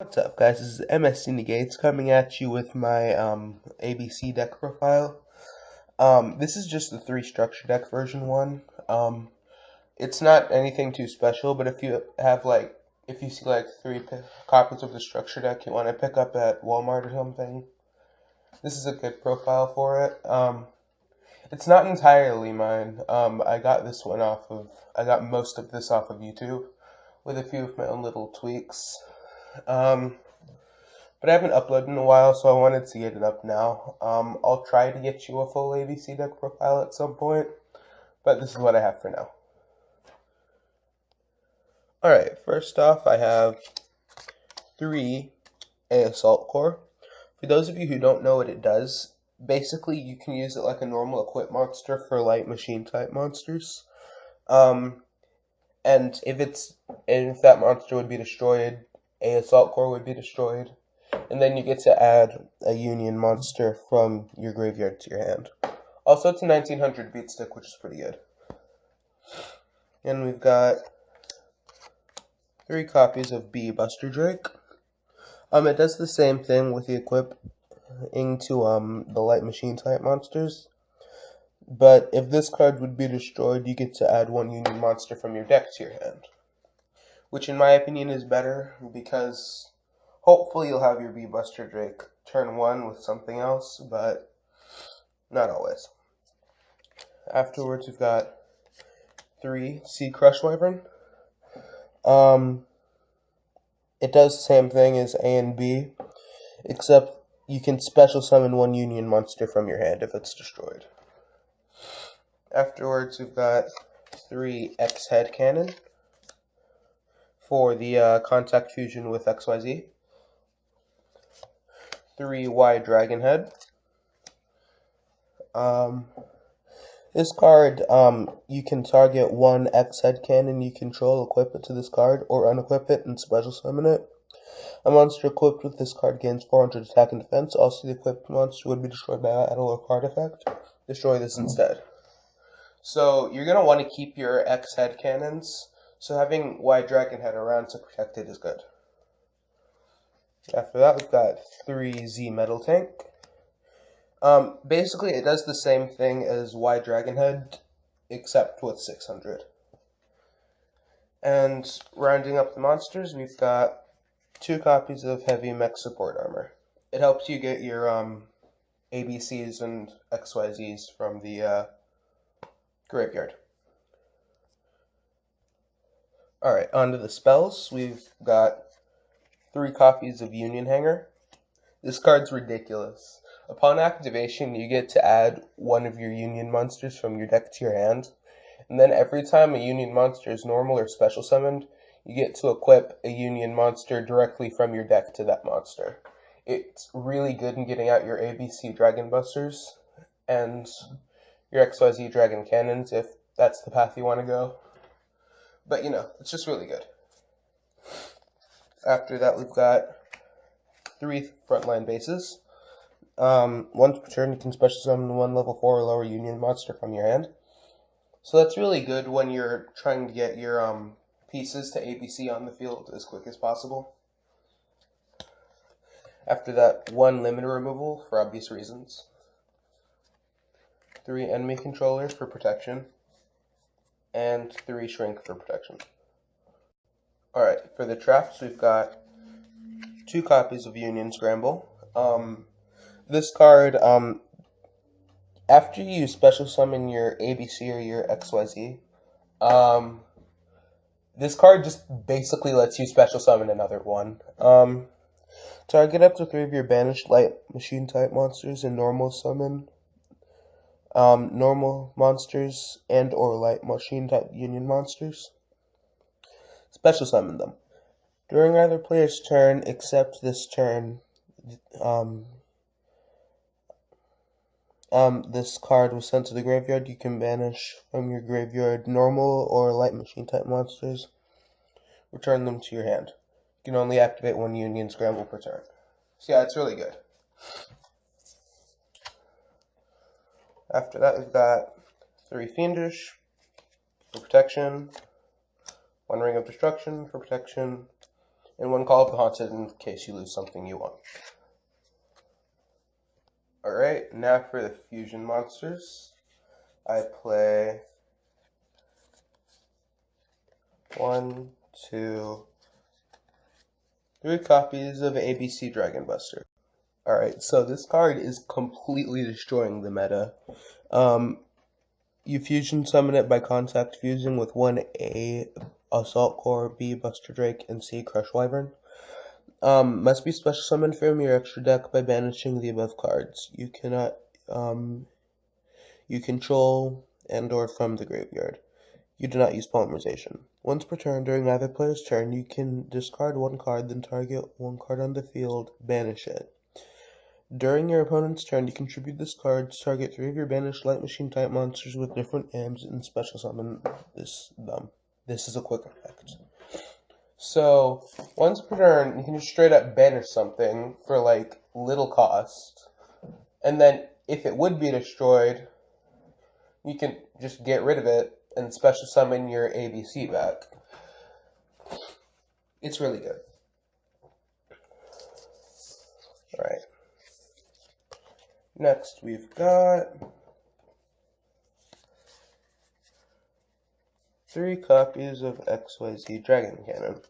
What's up, guys? This is MSC Negates coming at you with my ABC deck profile. This is just the 3 structure deck version one. It's not anything too special, but if you have if you see like 3 copies of the structure deck you want to pick up at Walmart or something, this is a good profile for it. It's not entirely mine. I got I got most of this off of YouTube with a few of my own little tweaks. But I haven't uploaded in a while, so I wanted to get it up now. I'll try to get you a full ABC deck profile at some point, but this is what I have for now. Alright, first off, I have 3 Assault Core. For those of you who don't know what it does, basically you can use it like a normal equip monster for light machine type monsters. And if that monster would be destroyed, Assault Core would be destroyed. And then you get to add a Union monster from your graveyard to your hand. Also, it's a 1900 beat stick, which is pretty good. And we've got 3 copies of B Buster Drake. It does the same thing with the equipping to the light machine type monsters. But if this card would be destroyed, you get to add 1 Union monster from your deck to your hand. Which in my opinion is better because hopefully you'll have your B Buster Drake turn 1 with something else, but not always. Afterwards, we've got 3 Sea Crush Wyvern. It does the same thing as A and B, except you can special summon 1 Union monster from your hand if it's destroyed. Afterwards, we've got 3 X Head Cannon for the contact fusion with XYZ. 3 Y Dragon Head. This card, you can target 1 X Head Cannon you control, equip it to this card, or unequip it and special summon it. A monster equipped with this card gains 400 attack and defense. Also, the equipped monster would be destroyed by battle or card effect. Destroy this instead. So, you're going to want to keep your X Head Cannons, so having Y Dragon Head around to protect it is good. After that, we've got 3 Z Metal Tank. Basically, it does the same thing as Y Dragonhead, except with 600. And rounding up the monsters, we've got 2 copies of Heavy Mech Support Armor. It helps you get your ABCs and XYZs from the graveyard. Alright, on to the spells. We've got 3 copies of Union Hanger. This card's ridiculous. Upon activation, you get to add 1 of your Union monsters from your deck to your hand, and then every time a Union monster is normal or special summoned, you get to equip a Union monster directly from your deck to that monster. It's really good in getting out your ABC Dragon Busters and your XYZ Dragon Cannons if that's the path you want to go. But it's just really good. After that, we've got 3 frontline bases. Once per turn, you can special summon 1 level 4 or lower Union monster from your hand. So that's really good when you're trying to get your pieces to ABC on the field as quick as possible. After that, 1 limiter removal for obvious reasons. 3 enemy controllers for protection. And 3 shrink for protection. Alright, for the traps, we've got 2 copies of Union Scramble. This card, after you special summon your ABC or your XYZ, this card just basically lets you special summon another one. Target up to 3 of your banished light machine type monsters and normal summon normal monsters and or light machine type Union monsters. Special summon them. During either player's turn except this turn, this card was sent to the graveyard. You can banish from your graveyard normal or light machine type monsters. Return them to your hand. You can only activate 1 Union Scramble per turn. So yeah, it's really good. After that, we've got 3 Fiendish for protection, 1 Ring of Destruction for protection, and one Call of the Haunted in case you lose something you want. Alright, now for the fusion monsters. I play 1, 2, 3 copies of ABC Dragon Buster. Alright, so this card is completely destroying the meta. You fusion summon it by contact fusing with 1 A Assault Core, B Buster Drake, and C Crush Wyvern. Must be special summoned from your extra deck by banishing the above cards. You cannot, you control and or from the graveyard. You do not use polymerization. Once per turn, during either player's turn, you can discard 1 card, then target 1 card on the field, banish it. During your opponent's turn, you contribute this card to target 3 of your banished Light Machine type monsters with different AMs and special summon them. This is a quick effect. So, once per turn, you can just straight up banish something for, like, little cost. And then, if it would be destroyed, you can just get rid of it and special summon your ABC back. It's really good. Alright. Next, we've got 3 copies of XYZ Dragon Cannon.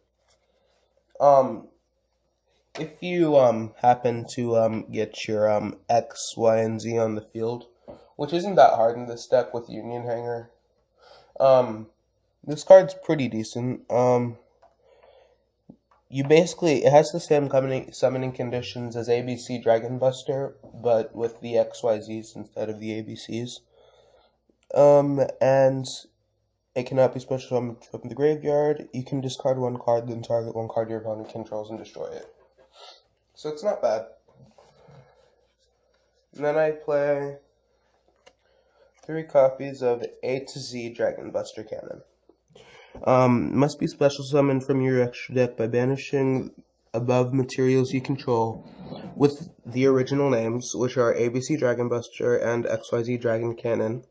If you happen to get your X, Y, and Z on the field, which isn't that hard in this deck with Union Hanger, this card's pretty decent. It has the same summoning conditions as ABC Dragon Buster, but with the XYZs instead of the ABCs. And it cannot be special summoned from the graveyard. You can discard 1 card, then target 1 card your opponent controls and destroy it. So it's not bad. And then I play 3 copies of A to Z Dragon Buster Cannon. Must be special summoned from your extra deck by banishing above materials you control with the original names, which are ABC Dragon Buster and XYZ Dragon Cannon.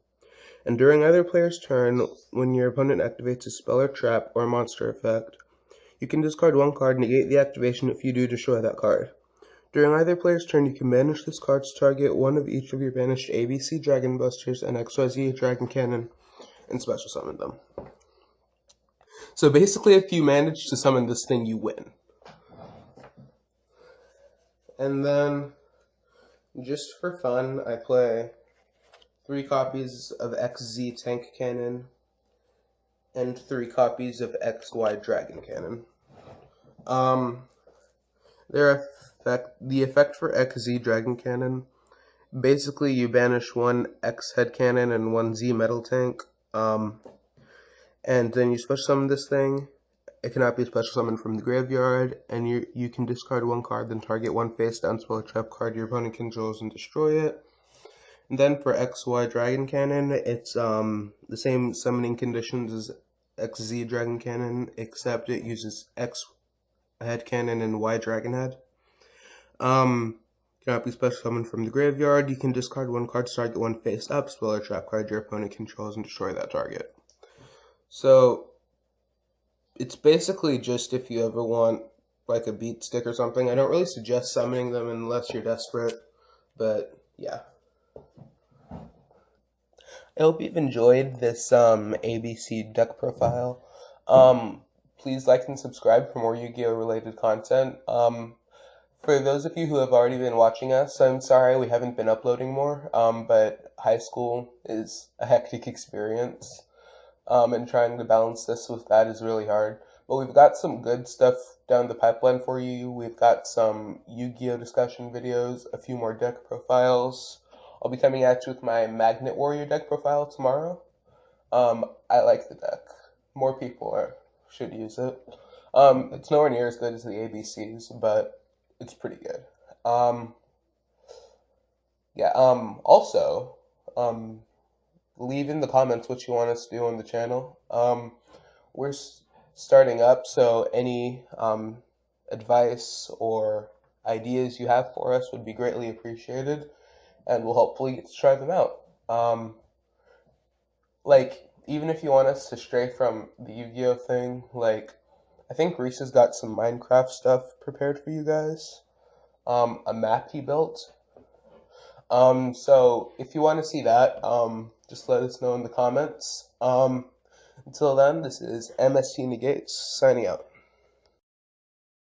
And during either player's turn, when your opponent activates a spell or trap or monster effect, you can discard 1 card, negate the activation. If you do, destroy that card. During either player's turn, you can banish this card to target 1 of each of your banished ABC Dragon Busters and XYZ Dragon Cannon and special summon them. So basically, if you manage to summon this thing, you win. And then, just for fun, I play 3 copies of XZ Tank Cannon and 3 copies of XY Dragon Cannon. The effect for XZ Dragon Cannon, basically you banish 1 X Head Cannon and 1 Z Metal Tank, and then you special summon this thing. It cannot be special summoned from the graveyard, and you can discard 1 card, then target 1 face down spell or trap card your opponent controls and destroy it. And then for XY Dragon Cannon, it's the same summoning conditions as XZ Dragon Cannon, except it uses X Head Cannon and Y Dragon Head. Cannot be special summoned from the graveyard. You can discard 1 card to target 1 face up spell or trap card your opponent controls and destroy that target. So it's basically just if you ever want like a beat stick or something. I don't really suggest summoning them unless you're desperate, but yeah. I hope you've enjoyed this ABC deck profile. Please like and subscribe for more Yu-Gi-Oh related content. For those of you who have already been watching us, I'm sorry we haven't been uploading more, but high school is a hectic experience. And trying to balance this with that is really hard. But we've got some good stuff down the pipeline for you. We've got some Yu-Gi-Oh discussion videos, a few more deck profiles. I'll be coming at you with my Magnet Warrior deck profile tomorrow. I like the deck. More people should use it. It's nowhere near as good as the ABCs, but it's pretty good. Also, leave in the comments what you want us to do on the channel. We're starting up, so any advice or ideas you have for us would be greatly appreciated, and we'll hopefully get to try them out. Even if you want us to stray from the Yu-Gi-Oh thing, I think Reese has got some Minecraft stuff prepared for you guys. A map he built. So if you want to see that, just let us know in the comments. Until then, this is MST Negates signing out.